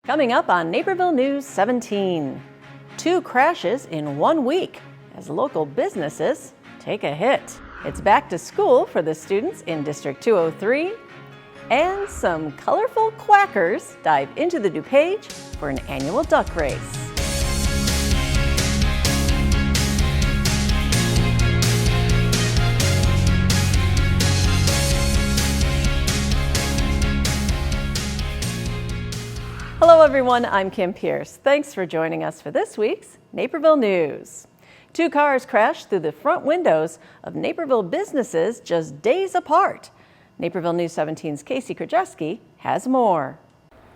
Coming up on Naperville News 17, 2 crashes in 1 week as local businesses take a hit. It's back to school for the students in District 203, and some colorful quackers dive into the DuPage for an annual duck race. Hello everyone, I'm Kim Pierce. Thanks for joining us for this week's Naperville News. 2 cars crashed through the front windows of Naperville businesses just days apart. Naperville News 17's Casey Krajewski has more.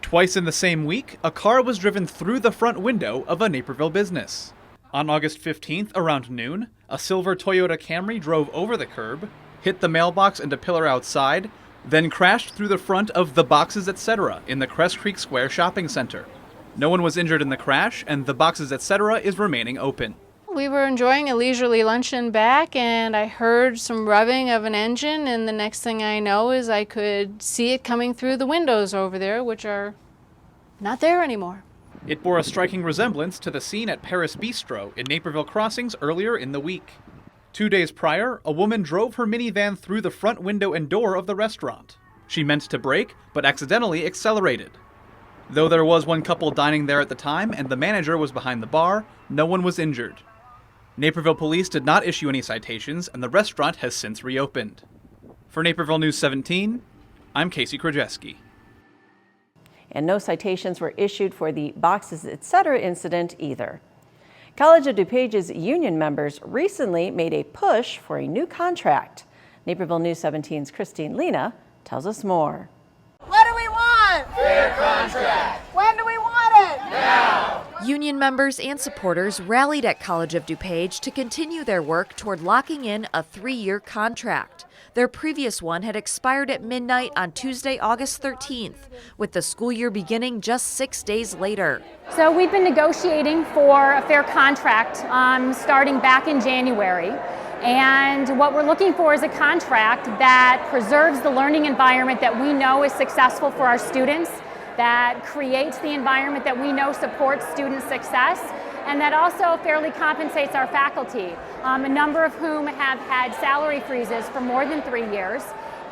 Twice in the same week, a car was driven through the front window of a Naperville business. On August 15th, around noon, a silver Toyota Camry drove over the curb, hit the mailbox and a pillar outside, then crashed through the front of The Boxes Etc. in the Crest Creek Square shopping center. No one was injured in the crash, and The Boxes Etc. is remaining open. We were enjoying a leisurely luncheon back, and I heard some revving of an engine, and the next thing I know is I could see it coming through the windows over there, which are not there anymore. It bore a striking resemblance to the scene at Paris Bistro in Naperville Crossings earlier in the week. 2 days prior, a woman drove her minivan through the front window and door of the restaurant. She meant to brake, but accidentally accelerated. Though there was one couple dining there at the time and the manager was behind the bar, no one was injured. Naperville police did not issue any citations, and the restaurant has since reopened. For Naperville News 17, I'm Casey Krajewski. And no citations were issued for the Boxes Etc. incident either. College of DuPage's union members recently made a push for a new contract. Naperville News 17's Christine Lena tells us more. What do we want? Fair contract. When do we want it? Now. Union members and supporters rallied at College of DuPage to continue their work toward locking in a 3-year contract. Their previous one had expired at midnight on Tuesday, August 13th, with the school year beginning just 6 days later. So we've been negotiating for a fair contract starting back in January. And what we're looking for is a contract that preserves the learning environment that we know is successful for our students, that creates the environment that we know supports student success, and that also fairly compensates our faculty, a number of whom have had salary freezes for more than 3 years,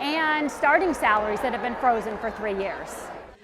and starting salaries that have been frozen for 3 years.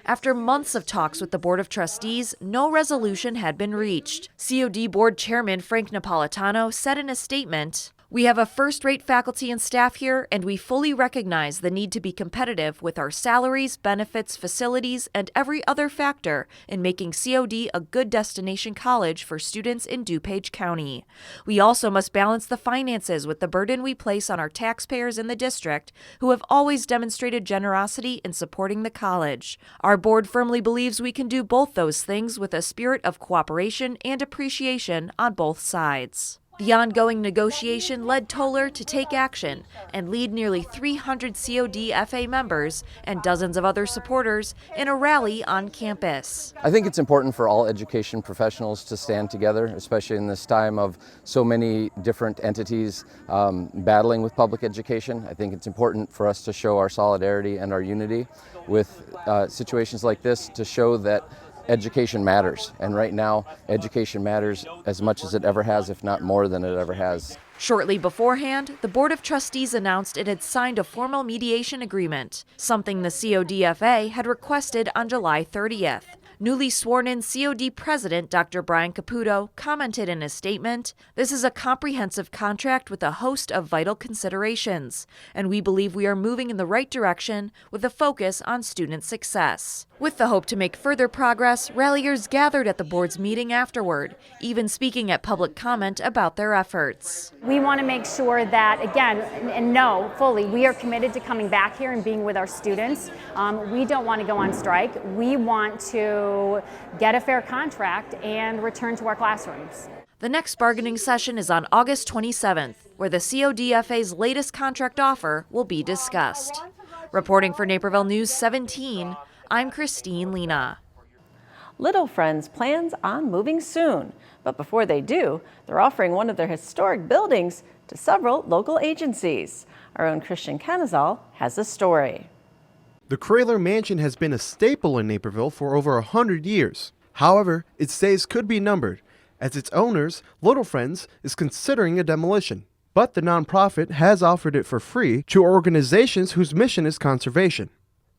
After months of talks with the Board of Trustees, no resolution had been reached. COD Board Chairman Frank Napolitano said in a statement, "We have a first-rate faculty and staff here, and we fully recognize the need to be competitive with our salaries, benefits, facilities, and every other factor in making COD a good destination college for students in DuPage County. We also must balance the finances with the burden we place on our taxpayers in the district, who have always demonstrated generosity in supporting the college. Our board firmly believes we can do both those things with a spirit of cooperation and appreciation on both sides." The ongoing negotiation led Toller to take action and lead nearly 300 COD-FA members and dozens of other supporters in a rally on campus. I think it's important for all education professionals to stand together, especially in this time of so many different entities battling with public education. I think it's important for us to show our solidarity and our unity with situations like this, to show that education matters, and right now education matters as much as it ever has, if not more than it ever has. Shortly beforehand, the Board of Trustees announced it had signed a formal mediation agreement, something the CODFA had requested on July 30th. Newly sworn-in COD President Dr. Brian Caputo commented in a statement, "This is a comprehensive contract with a host of vital considerations, and we believe we are moving in the right direction with a focus on student success." With the hope to make further progress, ralliers gathered at the board's meeting afterward, even speaking at public comment about their efforts. We want to make sure that, again, and know fully, we are committed to coming back here and being with our students. We don't want to go on strike. We want to get a fair contract and return to our classrooms. The next bargaining session is on August 27th, where the CODFA's latest contract offer will be discussed. Reporting for Naperville News 17, I'm Christine Lena. Little Friends plans on moving soon, but before they do, they're offering one of their historic buildings to several local agencies. Our own Christian Canizal has the story. The Kraler mansion has been a staple in Naperville for over 100 years. However, its days could be numbered, as its owners, Little Friends, is considering a demolition. But the nonprofit has offered it for free to organizations whose mission is conservation.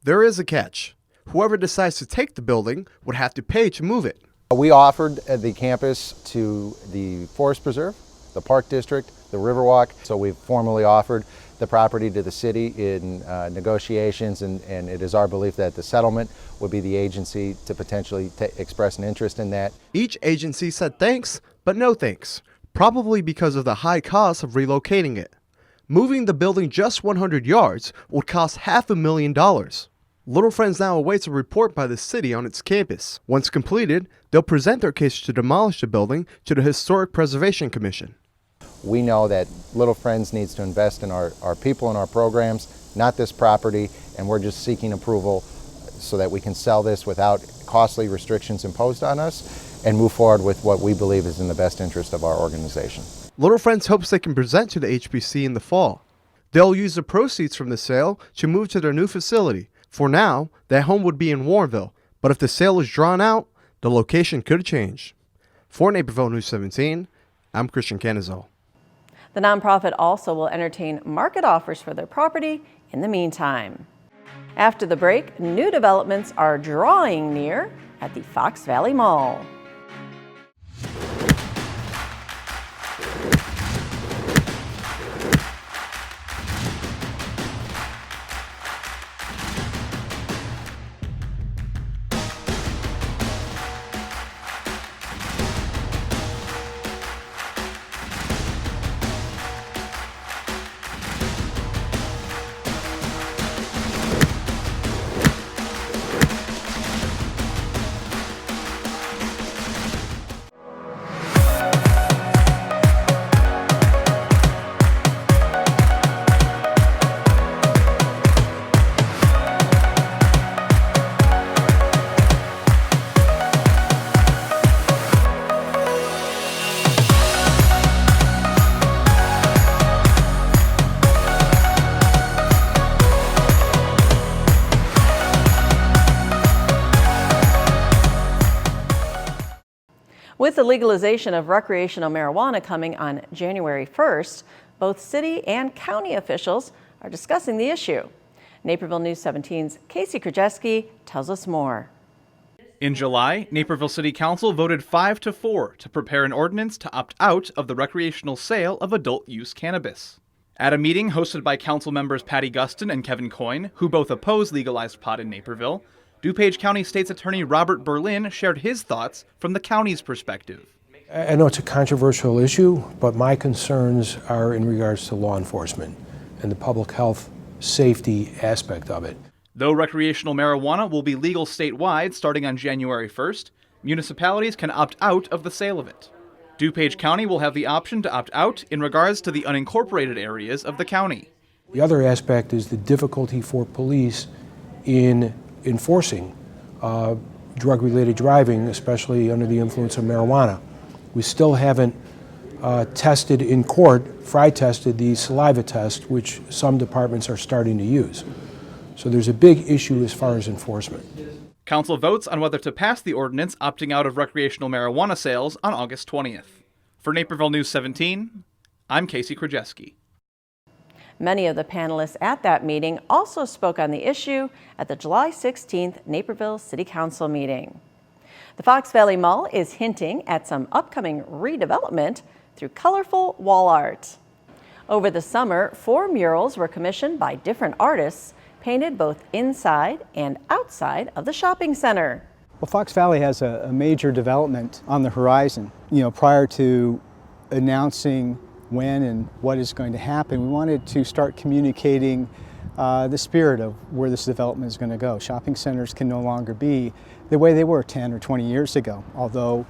There is a catch. Whoever decides to take the building would have to pay to move it. We offered the campus to the Forest Preserve, the Park District, the Riverwalk, so we've formally offered the property to the city in negotiations, and it is our belief that the settlement would be the agency to potentially express an interest in that. Each agency said thanks, but no thanks, probably because of the high cost of relocating it. Moving the building just 100 yards would cost $500,000. Little Friends now awaits a report by the city on its campus. Once completed, they'll present their case to demolish the building to the Historic Preservation Commission. We know that Little Friends needs to invest in our people and our programs, not this property, and we're just seeking approval so that we can sell this without costly restrictions imposed on us and move forward with what we believe is in the best interest of our organization. Little Friends hopes they can present to the HPC in the fall. They'll use the proceeds from the sale to move to their new facility. For now, that home would be in Warrenville, but if the sale is drawn out, the location could change. For Naperville News 17, I'm Christian Canizal. The nonprofit also will entertain market offers for their property in the meantime. After the break, new developments are drawing near at the Fox Valley Mall. With the legalization of recreational marijuana coming on January 1st, both city and county officials are discussing the issue. Naperville News 17's Casey Krajewski tells us more. In July, Naperville City Council voted 5-4 to prepare an ordinance to opt out of the recreational sale of adult-use cannabis. At a meeting hosted by council members Patty Gustin and Kevin Coyne, who both oppose legalized pot in Naperville, DuPage County State's Attorney Robert Berlin shared his thoughts from the county's perspective. I know it's a controversial issue, but my concerns are in regards to law enforcement and the public health safety aspect of it. Though recreational marijuana will be legal statewide starting on January 1st, municipalities can opt out of the sale of it. DuPage County will have the option to opt out in regards to the unincorporated areas of the county. The other aspect is the difficulty for police in enforcing drug-related driving, especially under the influence of marijuana. We still haven't tested in court, tested the saliva test, which some departments are starting to use. So there's a big issue as far as enforcement. Council votes on whether to pass the ordinance opting out of recreational marijuana sales on August 20th. For Naperville News 17, I'm Casey Krajewski. Many of the panelists at that meeting also spoke on the issue at the July 16th Naperville City Council meeting. The Fox Valley Mall is hinting at some upcoming redevelopment through colorful wall art. Over the summer, 4 murals were commissioned by different artists, painted both inside and outside of the shopping center. Well, Fox Valley has a major development on the horizon. Prior to announcing when and what is going to happen, we wanted to start communicating the spirit of where this development is going to go. Shopping centers can no longer be the way they were 10 or 20 years ago. Although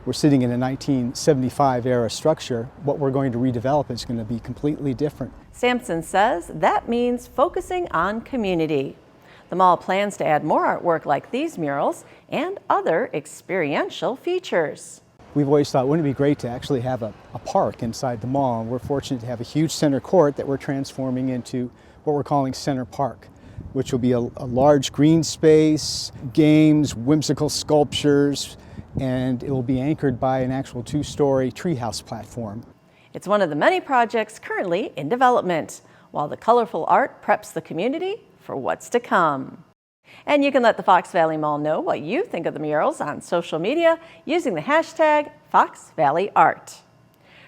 we're sitting in a 1975 era structure, what we're going to redevelop is going to be completely different. Sampson says that means focusing on community. The mall plans to add more artwork like these murals and other experiential features. We've always thought, wouldn't it be great to actually have a park inside the mall? And we're fortunate to have a huge center court that we're transforming into what we're calling Center Park. which will be a large green space, games, whimsical sculptures, and it will be anchored by an actual 2-story treehouse platform. It's one of the many projects currently in development, while the colorful art preps the community for what's to come. And you can let the Fox Valley Mall know what you think of the murals on social media using the hashtag FoxValleyArt.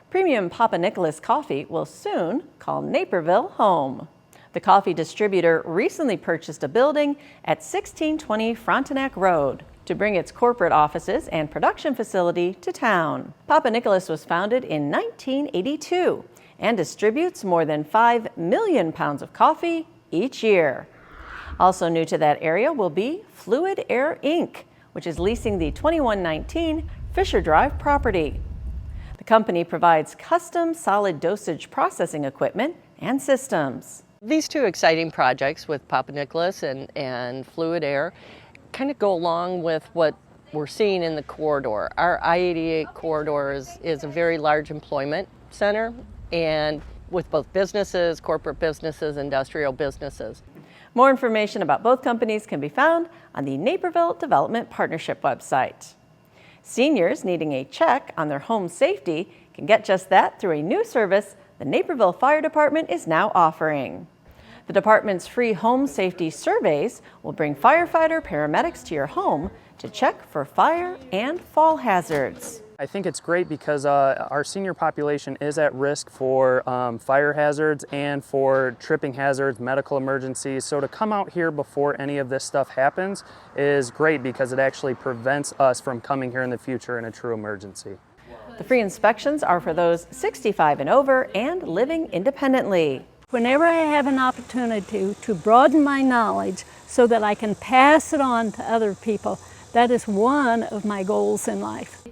Premium Papa Nicholas Coffee will soon call Naperville home. The coffee distributor recently purchased a building at 1620 Frontenac Road to bring its corporate offices and production facility to town. Papa Nicholas was founded in 1982 and distributes more than 5 million pounds of coffee each year. Also new to that area will be Fluid Air Inc., which is leasing the 2119 Fisher Drive property. The company provides custom solid dosage processing equipment and systems. These two exciting projects with Papa Nicholas and Fluid Air kind of go along with what we're seeing in the corridor. Our I-88 corridor is a very large employment center, and with both businesses, corporate businesses, industrial businesses. More information about both companies can be found on the Naperville Development Partnership website. Seniors needing a check on their home safety can get just that through a new service the Naperville Fire Department is now offering. The department's free home safety surveys will bring firefighter paramedics to your home to check for fire and fall hazards. I think it's great because our senior population is at risk for fire hazards and for tripping hazards, medical emergencies. So to come out here before any of this stuff happens is great because it actually prevents us from coming here in the future in a true emergency. The free inspections are for those 65 and over and living independently. Whenever I have an opportunity to broaden my knowledge so that I can pass it on to other people, that is one of my goals in life.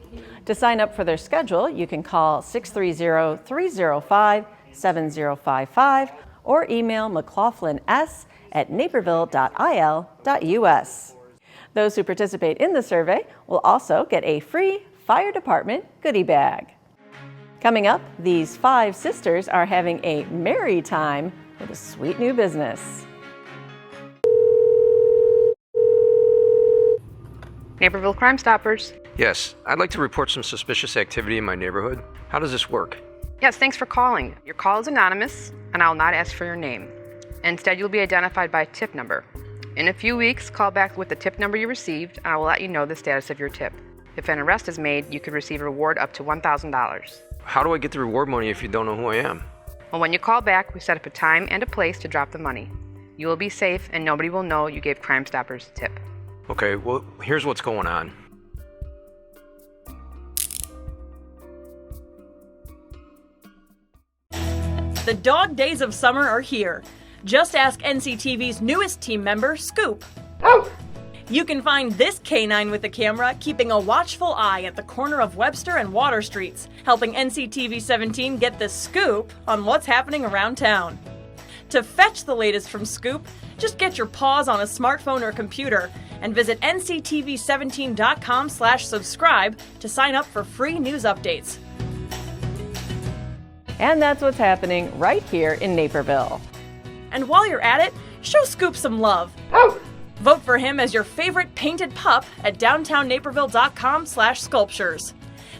To sign up for their schedule, you can call 630-305-7055 or email mclaughlins@naperville.il.us. Those who participate in the survey will also get a free fire department goodie bag. Coming up, these 5 sisters are having a merry time with a sweet new business. Naperville Crime Stoppers. Yes, I'd like to report some suspicious activity in my neighborhood. How does this work? Yes, thanks for calling. Your call is anonymous, and I'll not ask for your name. Instead, you'll be identified by a tip number. In a few weeks, call back with the tip number you received, and I will let you know the status of your tip. If an arrest is made, you could receive a reward up to $1,000. How do I get the reward money if you don't know who I am? Well, when you call back, we set up a time and a place to drop the money. You will be safe, and nobody will know you gave Crime Stoppers a tip. Okay, well, here's what's going on. The dog days of summer are here. Just ask NCTV's newest team member, Scoop. You can find this canine with the camera keeping a watchful eye at the corner of Webster and Water Streets, helping NCTV 17 get the scoop on what's happening around town. To fetch the latest from Scoop, just get your paws on a smartphone or computer and visit nctv17.com/subscribe to sign up for free news updates. And that's what's happening right here in Naperville. And while you're at it, show Scoop some love. Vote for him as your favorite painted pup at downtownnaperville.com/sculptures.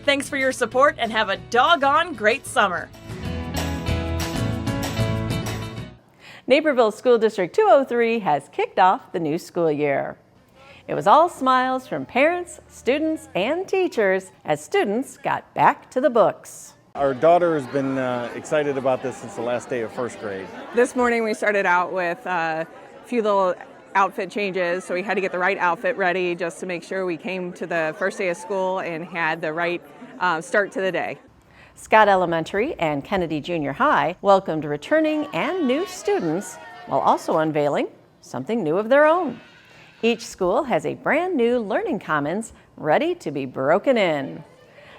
Thanks for your support and have a doggone great summer. Naperville School District 203 has kicked off the new school year. It was all smiles from parents, students, and teachers as students got back to the books. Our daughter has been excited about this since the last day of first grade. This morning we started out with a few little outfit changes, so we had to get the right outfit ready just to make sure we came to the first day of school and had the right start to the day. Scott Elementary and Kennedy Junior High welcomed returning and new students while also unveiling something new of their own. Each school has a brand new Learning Commons ready to be broken in.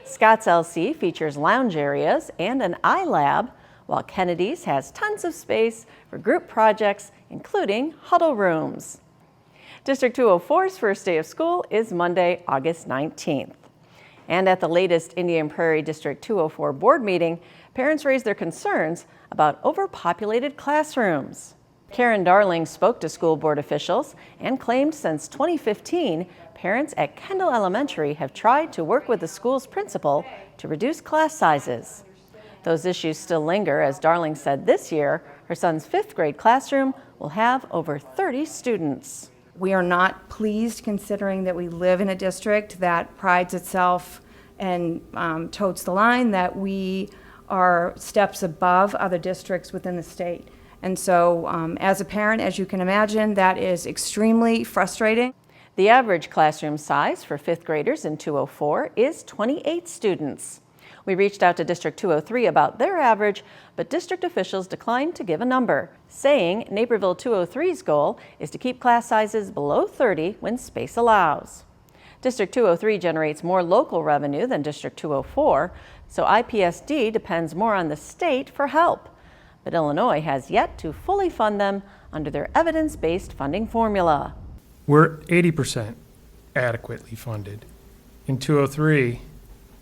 Scott's LC features lounge areas and an iLab, while Kennedy's has tons of space for group projects, including huddle rooms. District 204's first day of school is Monday, August 19th. And at the latest Indian Prairie District 204 board meeting, parents raised their concerns about overpopulated classrooms. Karen Darling spoke to school board officials and claimed since 2015, parents at Kendall Elementary have tried to work with the school's principal to reduce class sizes. Those issues still linger, as Darling said this year, her son's 5th grade classroom will have over 30 students. We are not pleased, considering that we live in a district that prides itself and totes the line that we are steps above other districts within the state. And so as a parent, as you can imagine, that is extremely frustrating. The average classroom size for 5th graders in 204 is 28 students. We reached out to District 203 about their average, but district officials declined to give a number, saying Naperville 203's goal is to keep class sizes below 30 when space allows. District 203 generates more local revenue than District 204, so IPSD depends more on the state for help. But Illinois has yet to fully fund them under their evidence-based funding formula. We're 80% adequately funded. In 203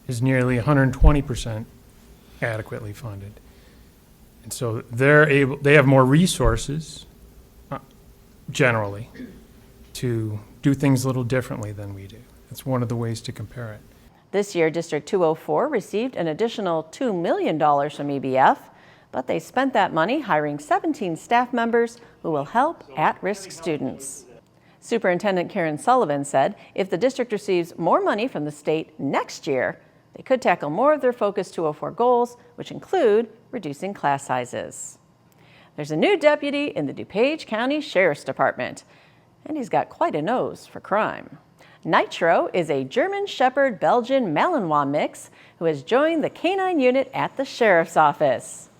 is nearly 120% adequately funded. And so they have more resources, generally, to do things a little differently than we do. That's one of the ways to compare it. This year, District 204 received an additional $2 million from EBF, but they spent that money hiring 17 staff members who will help at-risk students. Superintendent Karen Sullivan said if the district receives more money from the state next year, they could tackle more of their Focus 204 goals, which include reducing class sizes. There's a new deputy in the DuPage County Sheriff's Department, and he's got quite a nose for crime. Nitro is a German Shepherd Belgian Malinois mix who has joined the canine unit at the sheriff's office.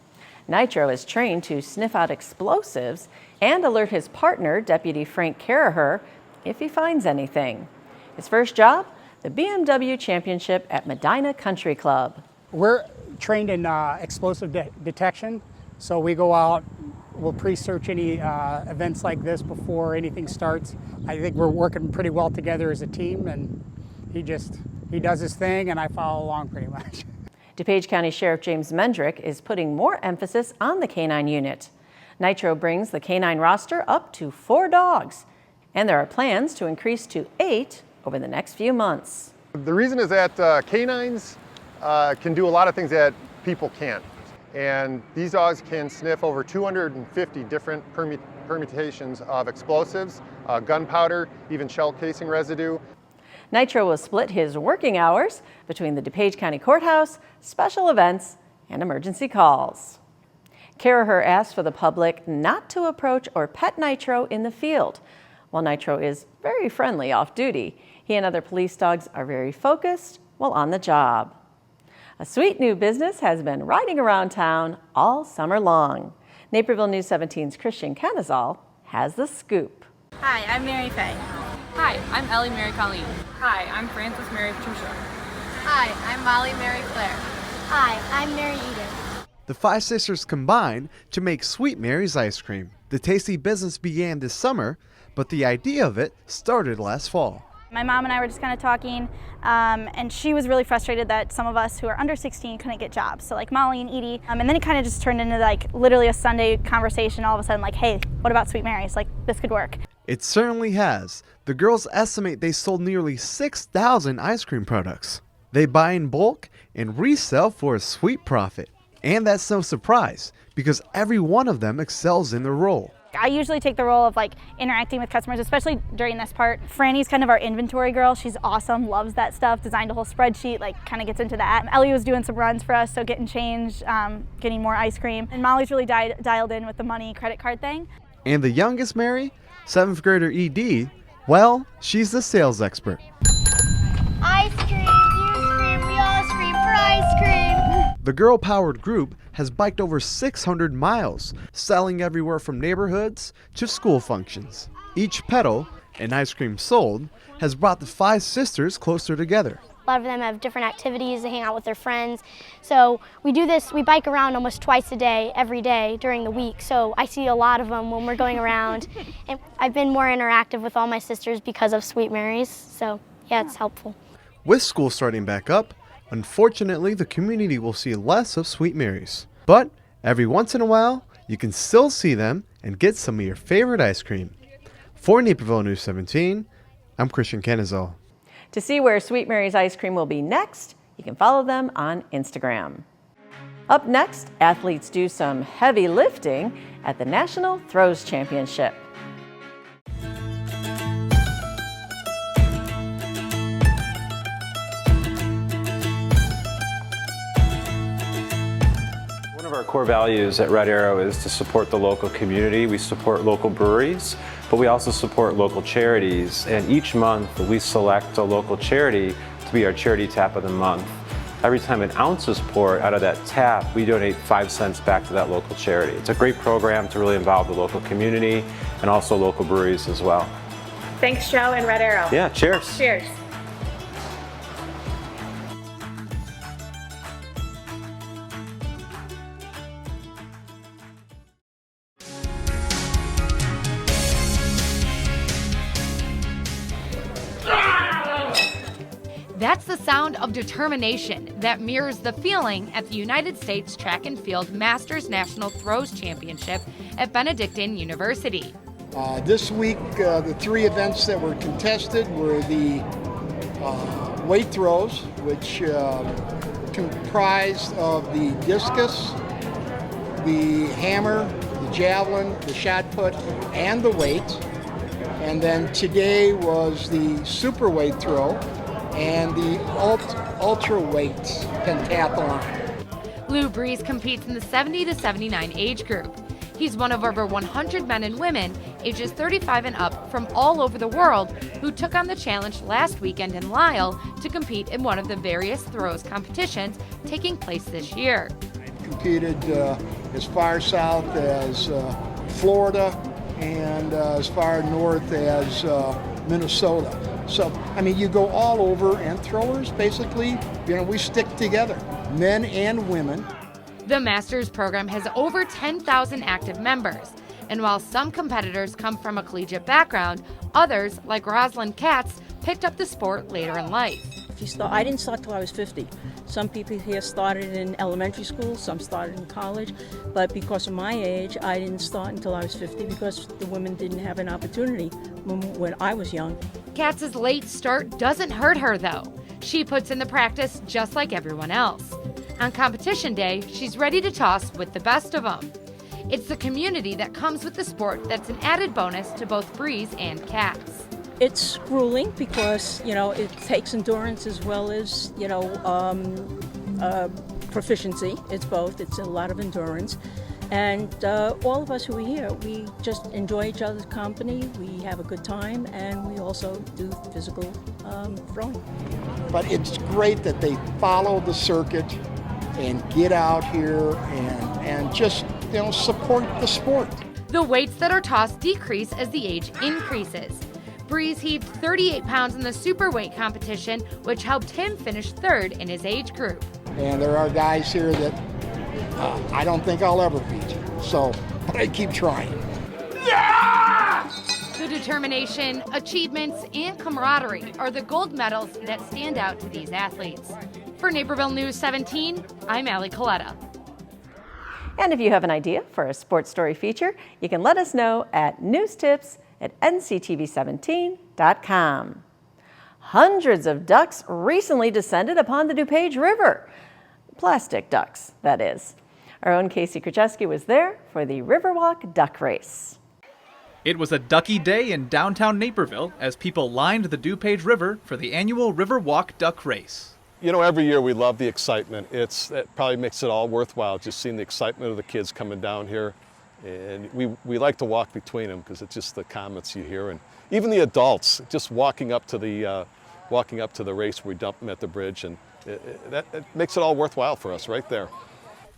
Nitro is trained to sniff out explosives and alert his partner, Deputy Frank Kraler, if he finds anything. His first job, the BMW Championship at Medina Country Club. We're trained in explosive detection, so we go out, we'll pre-search any events like this before anything starts. I think we're working pretty well together as a team, and he does his thing and I follow along pretty much. DuPage County Sheriff James Mendrick is putting more emphasis on the canine unit. Nitro brings the canine roster up to 4 dogs, and there are plans to increase to 8 over the next few months. The reason is that canines can do a lot of things that people can't. And these dogs can sniff over 250 different permutations of explosives, gunpowder, even shell casing residue. Nitro will split his working hours between the DuPage County Courthouse, special events, and emergency calls. Kraler asked for the public not to approach or pet Nitro in the field. While Nitro is very friendly off duty, he and other police dogs are very focused while on the job. A sweet new business has been riding around town all summer long. Naperville News 17's Christian Canizal has the scoop. Hi, I'm Mary Faye. Hi, I'm Ellie Mary Colleen. Hi, I'm Frances Mary Patricia. Hi, I'm Molly Mary Claire. Hi, I'm Mary Edith. The 5 sisters combined to make Sweet Mary's ice cream. The tasty business began this summer, but the idea of it started last fall. My mom and I were just kind of talking, and she was really frustrated that some of us who are under 16 couldn't get jobs. So like Molly and Edie, and then it kind of just turned into like literally a Sunday conversation. All of a sudden, like, hey, what about Sweet Mary's? Like, this could work. It certainly has. The girls estimate they sold nearly 6,000 ice cream products. They buy in bulk and resell for a sweet profit. And that's no surprise, because every one of them excels in their role. I usually take the role of like interacting with customers, especially during this part. Franny's kind of our inventory girl. She's awesome, loves that stuff, designed a whole spreadsheet, like kind of gets into that. Ellie was doing some runs for us, so getting change, getting more ice cream. And Molly's really dialed in with the money credit card thing. And the youngest Mary, 7th grader ED, well, she's the sales expert. Ice cream, you scream, we all scream for ice cream. The girl-powered group has biked over 600 miles, selling everywhere from neighborhoods to school functions. Each pedal and ice cream sold has brought the 5 sisters closer together. A lot of them have different activities, they hang out with their friends. So we do this, we bike around almost twice a day, every day during the week. So I see a lot of them when we're going around. And I've been more interactive with all my sisters because of Sweet Mary's. So yeah, it's helpful. With school starting back up, unfortunately the community will see less of Sweet Mary's. But every once in a while, you can still see them and get some of your favorite ice cream. For Naperville News 17, I'm Christian Kenizal. To see where Sweet Mary's ice cream will be next, you can follow them on Instagram. Up next, athletes do some heavy lifting at the National Throws Championship. One of our core values at Red Arrow is to support the local community. We support local breweries, but we also support local charities. And each month we select a local charity to be our charity tap of the month. Every time an ounce is poured out of that tap, we donate 5 cents back to that local charity. It's a great program to really involve the local community and also local breweries as well. Thanks, Joe and Red Arrow. Yeah, cheers. Cheers. That's the sound of determination that mirrors the feeling at the United States Track and Field Masters National Throws Championship at Benedictine University. This week, the 3 events that were contested were the weight throws, which comprised of the discus, the hammer, the javelin, the shot put, and the weight. And then today was the super weight throw and the ultra weight pentathlon. Lou Breeze competes in the 70 to 79 age group. He's one of over 100 men and women ages 35 and up from all over the world who took on the challenge last weekend in Lisle to compete in one of the various throws competitions taking place this year. Competed as far south as Florida and as far north as Minnesota. So, I mean, you go all over, and throwers, basically, we stick together, men and women. The Masters program has over 10,000 active members, and while some competitors come from a collegiate background, others, like Rosalind Katz, picked up the sport later in life. I didn't start till I was 50. Some people here started in elementary school, some started in college, but because of my age, I didn't start until I was 50 because the women didn't have an opportunity when I was young. Katz's late start doesn't hurt her, though. She puts in the practice just like everyone else. On competition day, she's ready to toss with the best of them. It's the community that comes with the sport that's an added bonus to both Breeze and Katz. It's grueling because, it takes endurance as well as, proficiency. It's both. It's a lot of endurance. And all of us who are here, we just enjoy each other's company, we have a good time, and we also do physical throwing. But it's great that they follow the circuit and get out here and just, support the sport. The weights that are tossed decrease as the age increases. Breeze heaved 38 pounds in the superweight competition, which helped him finish third in his age group. And there are guys here that I don't think I'll ever beat, but I keep trying. Yeah! The determination, achievements, and camaraderie are the gold medals that stand out to these athletes. For Naperville News 17, I'm Allie Coletta. And if you have an idea for a sports story feature, you can let us know at newstips@nctv17.com. Hundreds of ducks recently descended upon the DuPage River. Plastic ducks, that is. Our own Casey Krzyzewski was there for the Riverwalk Duck Race. It was a ducky day in downtown Naperville as people lined the DuPage River for the annual Riverwalk Duck Race. Every year we love the excitement. It probably makes it all worthwhile, just seeing the excitement of the kids coming down here. And we like to walk between them because it's just the comments you hear. And even the adults just walking up to the race where we dump them at the bridge. And it makes it all worthwhile for us right there.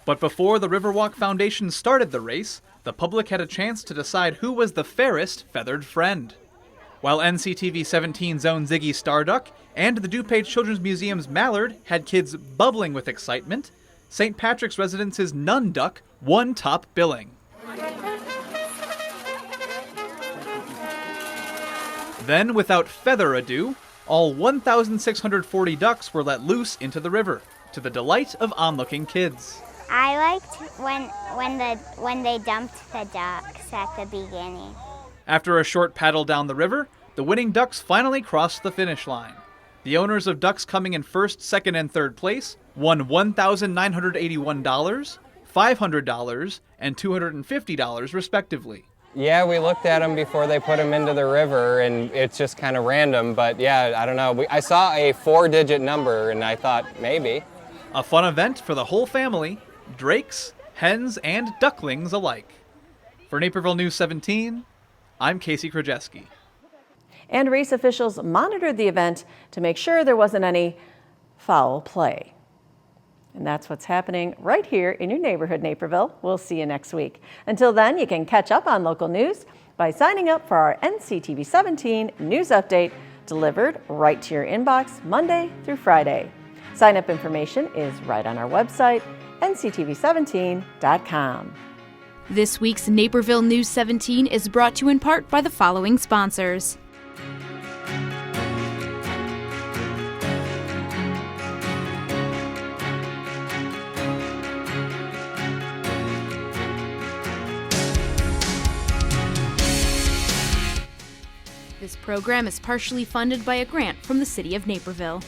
But before the Riverwalk Foundation started the race, the public had a chance to decide who was the fairest feathered friend. While NCTV 17's own Ziggy Starduck and the DuPage Children's Museum's mallard had kids bubbling with excitement, St. Patrick's Residence's nun duck won top billing. Then, without further ado, all 1,640 ducks were let loose into the river, to the delight of onlooking kids. I liked when they dumped the ducks at the beginning. After a short paddle down the river, the winning ducks finally crossed the finish line. The owners of ducks coming in first, second, and third place won $1,981, $500, and $250 respectively. Yeah, we looked at them before they put them into the river, and it's just kind of random, but yeah, I don't know. I saw a 4-digit number, and I thought maybe. A fun event for the whole family, drakes, hens, and ducklings alike. For Naperville News 17, I'm Casey Krajewski. And race officials monitored the event to make sure there wasn't any foul play. And that's what's happening right here in your neighborhood, Naperville. We'll see you next week. Until then, you can catch up on local news by signing up for our NCTV 17 news update delivered right to your inbox Monday through Friday. Sign-up information is right on our website, nctv17.com. This week's Naperville News 17 is brought to you in part by the following sponsors. This program is partially funded by a grant from the City of Naperville.